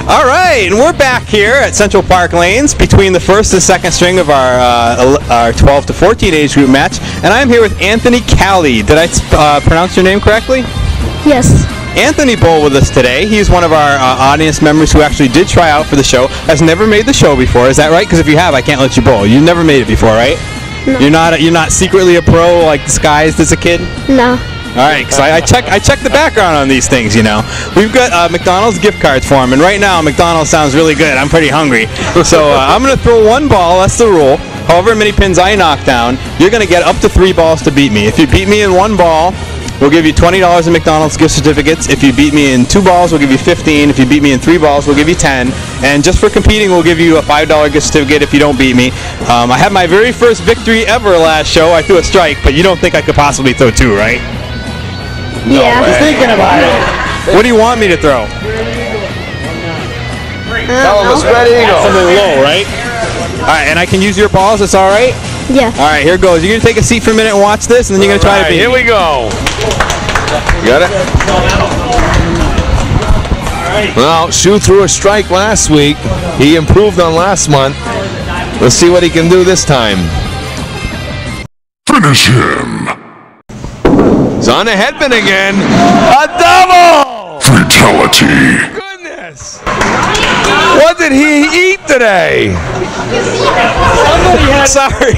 All right, and we're back here at Central Park Lanes between the first and second string of our 12 to 14 age group match, and I'm here with Anthony Callie. Did I pronounce your name correctly? Yes. Anthony bowled with us today. He's one of our audience members who actually did try out for the show. Has never made the show before. Is that right? Because if you have, I can't let you bowl. You never made it before, right? No. You're not secretly a pro, like disguised as a kid? No. All right, because I check the background on these things, you know. We've got McDonald's gift cards for him, and right now McDonald's sounds really good. I'm pretty hungry. So I'm going to throw one ball. That's the rule. However many pins I knock down, you're going to get up to 3 balls to beat me. If you beat me in 1 ball, we'll give you $20 in McDonald's gift certificates. If you beat me in 2 balls, we'll give you 15. If you beat me in 3 balls, we'll give you 10. And just for competing, we'll give you a $5 gift certificate if you don't beat me. I had my very first victory ever last show. I threw a strike, but you don't think I could possibly throw 2, right? Yeah. He's thinking about it. What do you want me to throw? Tell him it's ready to go. Something low, right? All right, and I can use your balls. That's all right? Yeah. All right, here goes. You're going to take a seat for a minute and watch this, and then you're going to try to beat me. Here we go. You got it? Well, Shu threw a strike last week. He improved on last month. Let's see what he can do this time. Finish him. He's on the headband again. A double! Fatality. Goodness! What did he eat today? Sorry.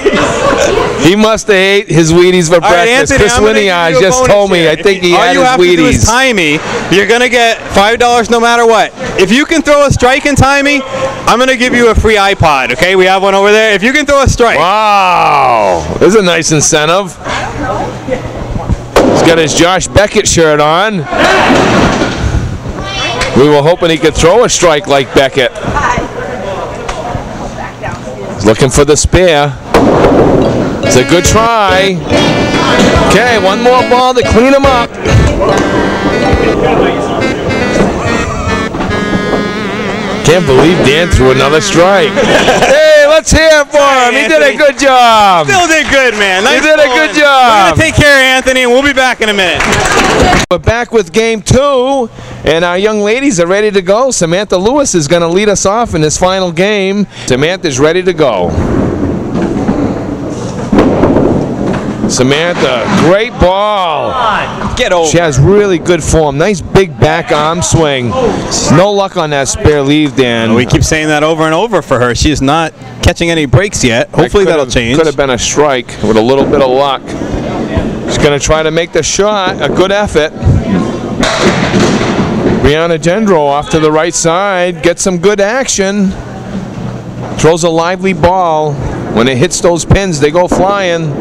He must have ate his Wheaties for breakfast. Anthony, Chris I'm gonna give Winiard you a just bonus told me. here. I think he All had you his have to do is Wheaties. time me. You're going to get $5 no matter what. If you can throw a strike and time me, I'm going to give you a free iPod, okay? We have one over there. If you can throw a strike. Wow! There's a nice incentive. He's got his Josh Beckett shirt on. We were hoping he could throw a strike like Beckett. He's looking for the spare. It's a good try. Okay, one more ball to clean him up. Can't believe Dan threw another strike. Hey, let's hear it for him. He did a good job. Still did good, man. Nice He did a good We're job. going to take care of Anthony, and we'll be back in a minute. We're back with game 2, and our young ladies are ready to go. Samantha Lewis is going to lead us off in this final game. Samantha's ready to go. Samantha, great ball. Get over. She has really good form. Nice big back arm swing. No luck on that spare leave, Dan. We keep saying that over and over for her. She is not catching any breaks yet. Hopefully that'll change. Could have been a strike with a little bit of luck. She's going to try to make the shot. A good effort. Brianna Gendro off to the right side. Gets some good action. Throws a lively ball. When it hits those pins, they go flying.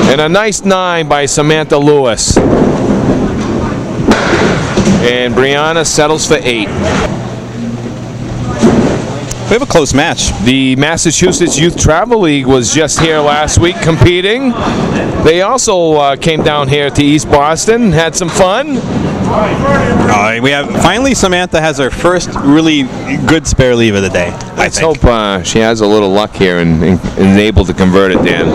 And a nice 9 by Samantha Lewis. And Brianna settles for 8. We have a close match. The Massachusetts Youth Travel League was just here last week competing. They also came down here to East Boston, had some fun. We have finally Samantha has her first really good spare leave of the day. Let's hope she has a little luck here and able to convert it, Dan.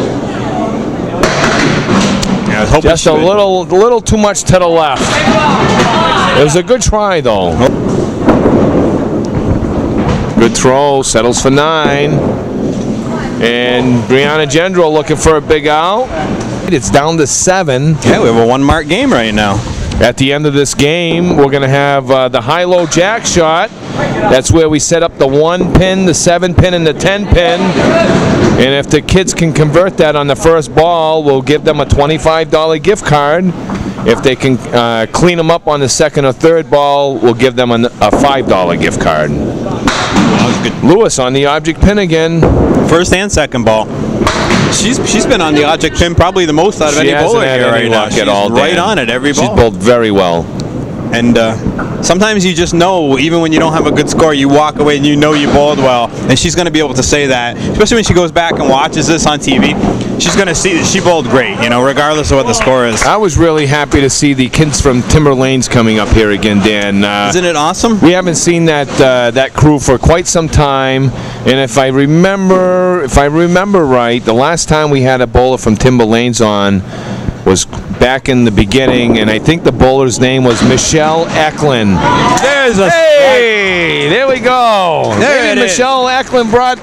Yeah, I was hoping Just a little too much to the left. It was a good try, though. Good throw, settles for 9. And Brianna Gendro looking for a big out. It's down to 7. Yeah, we have a 1-mark game right now. At the end of this game, we're going to have the high-low jack shot. That's where we set up the 1 pin, the 7 pin, and the 10 pin. And if the kids can convert that on the first ball, we'll give them a $25 gift card. If they can clean them up on the second or third ball, we'll give them a $5 gift card. Lewis on the object pin again. First and second ball. She's been on the object pin probably the most out of any bowler here right now. She's right on it every ball. She's bowled very well. And sometimes you just know, even when you don't have a good score, you walk away and you know you bowled well. And she's going to be able to say that, especially when she goes back and watches this on TV. She's going to see that she bowled great, you know, regardless of what the score is. I was really happy to see the kids from Timber Lanes coming up here again, Dan. Isn't it awesome? We haven't seen that crew for quite some time, and if I remember right, the last time we had a bowler from Timber Lanes on was back in the beginning, and I think the bowler's name was Michelle Eklund. There's a Hey, there we go. There Maybe it is. Michelle Eklund brought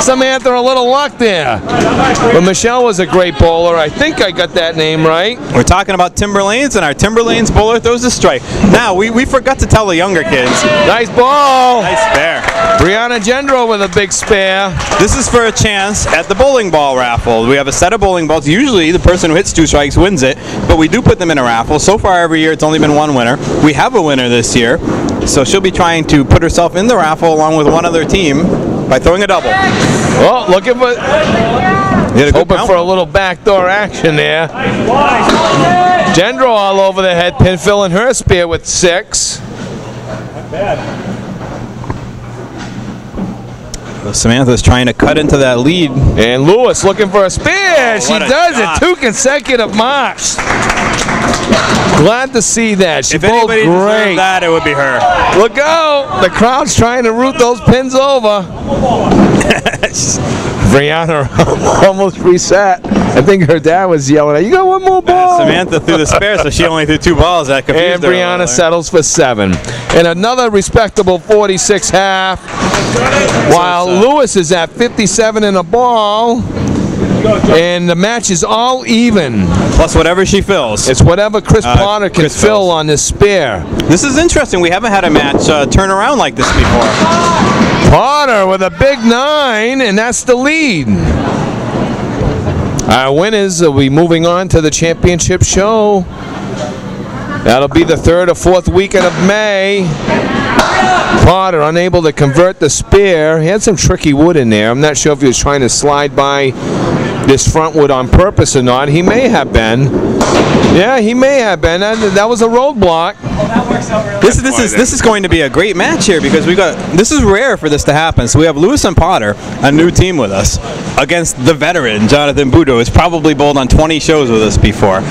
Samantha a little luck there. But Michelle was a great bowler. I think I got that name right. We're talking about Timberlanes, and our Timberlanes bowler throws a strike. Now, we forgot to tell the younger kids. Nice ball. Nice spare. Brianna Gendro with a big spare. This is for a chance at the bowling ball raffle. We have a set of bowling balls. Usually, the person who hits 2 strikes wins it, but we do put them in a raffle. So far, every year, it's only been one winner. We have a winner this year, so she'll be trying to put herself in the raffle along with one other team by throwing a double. Oh, looking for... Hoping for a little backdoor action there. Gendro all over the head pin, filling her spear with 6. Samantha's trying to cut into that lead. And Lewis looking for a spear. She what a does shot. it. 2 consecutive marks. Glad to see that. She If bowled anybody deserved great. that, it would be her. Look out. The crowd's trying to root those pins over. Brianna almost reset. I think her dad was yelling at, you got one more ball. Samantha threw the spare, so she only threw 2 balls. That confused And her a Brianna little. settles for 7. And another respectable 46 half. While Lewis is at 57 in a ball. And the match is all even. Plus whatever she fills. It's whatever Chris Potter can Chris fill fills. on this spare. This is interesting. We haven't had a match turn around like this before. Potter with a big 9, and that's the lead. Our winners will be moving on to the championship show. That'll be the 3rd or 4th weekend of May. Potter unable to convert the spear. He had some tricky wood in there. I'm not sure if he was trying to slide by this front wood on purpose or not. He may have been. Yeah, he may have been. That was a roadblock. This is going to be a great match here because this is rare for this to happen. So we have Lewis and Potter, a new team with us, against the veteran Jonathan Boudreau, who's probably bowled on 20 shows with us before.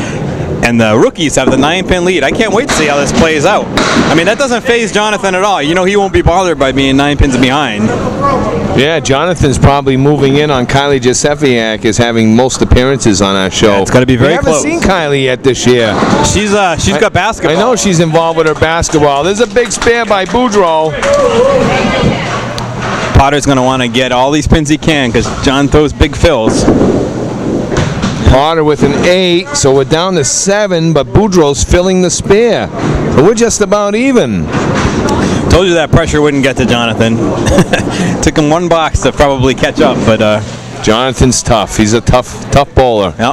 And the rookies have the 9-pin lead. I can't wait to see how this plays out. I mean, that doesn't faze Jonathan at all. You know, he won't be bothered by being 9 pins behind. Yeah, Jonathan's probably moving in on Kylie Josefiak as having most appearances on our show. Yeah, it's gotta be very close. We haven't seen Kylie yet this year. She's got basketball. I know she's involved with her basketball. There's a big spare by Boudreau. Potter's going to want to get all these pins he can because John throws big fills. Potter with an 8, so we're down to 7, but Boudreau's filling the spare. So we're just about even. Told you that pressure wouldn't get to Jonathan. Took him 1 box to probably catch up, but Jonathan's tough. He's a tough bowler. yeah.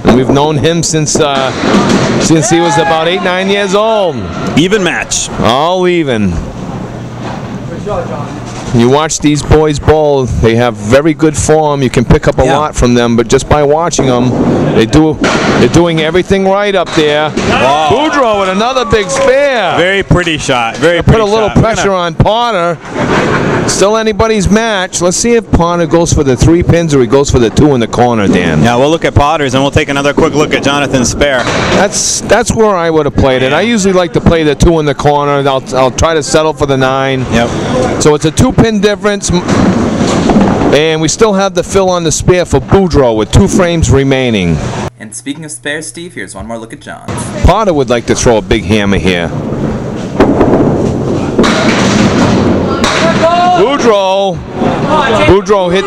And we've known him since he was about 8-9 years old. Even match. All even. You watch these boys bowl, they have very good form. You can pick up a lot from them, but just by watching them, they're doing everything right up there. Wow. Boudreau with another big spare. Very pretty shot. Very Put pretty a little shot. pressure on Potter. Still anybody's match. Let's see if Potter goes for the 3 pins or he goes for the 2 in the corner, Dan. Yeah, we'll look at Potter's and we'll take another quick look at Jonathan's spare. That's where I would have played it. I usually like to play the 2 in the corner. I'll try to settle for the 9. Yep. So it's a 2-pin difference. And we still have the fill on the spare for Boudreau with 2 frames remaining. And speaking of spares, Steve, here's one more look at John. Potter would like to throw a big hammer here. Boudreau hit.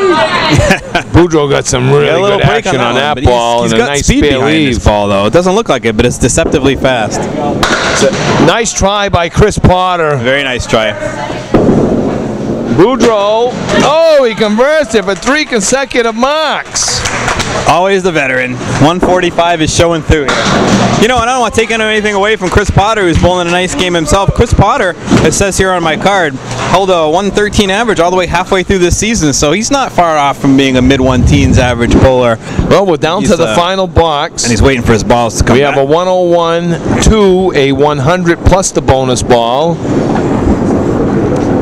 Boudreau got some really good action on that ball and a nice spare leave. Ball though, it doesn't look like it, but it's deceptively fast. Nice try by Chris Potter. Very nice try. Boudreau. Oh, he converts it for 3 consecutive marks. Always the veteran. 145 is showing through here. You know, and I don't want to take anything away from Chris Potter, who's bowling a nice game himself. Chris Potter, it says here on my card, held a 113 average all the way halfway through this season, so he's not far off from being a mid-1-teens average bowler. Well, we're down to the final box. And he's waiting for his balls to come back. We have a 101, 2, a 100 plus the bonus ball.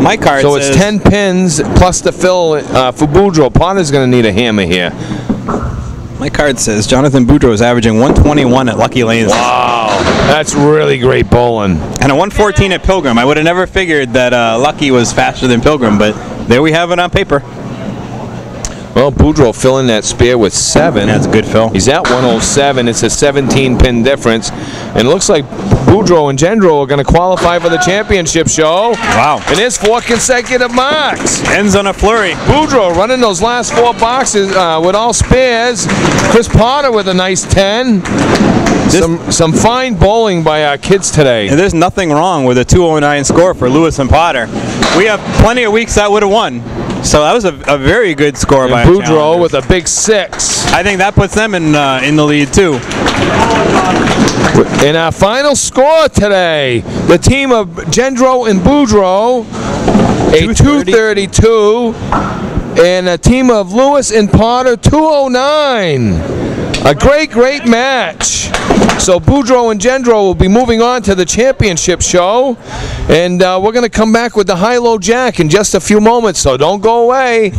My card so says... it's 10 pins plus the fill for Boudreau. Potter's going to need a hammer here. My card says Jonathan Boudreau is averaging 121 at Lucky Lanes. Wow, that's really great bowling. And a 114 at Pilgrim. I would have never figured that Lucky was faster than Pilgrim, but there we have it on paper. Well, Boudreaux filling that spear with 7. That's a good fill. He's at 107. It's a 17-pin difference. And it looks like Boudreaux and Gendreau are going to qualify for the championship show. Wow. And there's 4 consecutive marks. Ends on a flurry. Boudreaux running those last 4 boxes with all spares. Chris Potter with a nice 10. Some fine bowling by our kids today. And there's nothing wrong with a 209 score for Lewis and Potter. We have plenty of weeks that would have won. So that was a very good score by Boudreaux with a big 6. I think that puts them in the lead too. In our final score today, the team of Gendreau and Boudreaux, a 232, and a team of Lewis and Potter, 209. A great match. So Boudreaux and Gendreau will be moving on to the championship show, and we're going to come back with the high-low jack in just a few moments, so don't go away.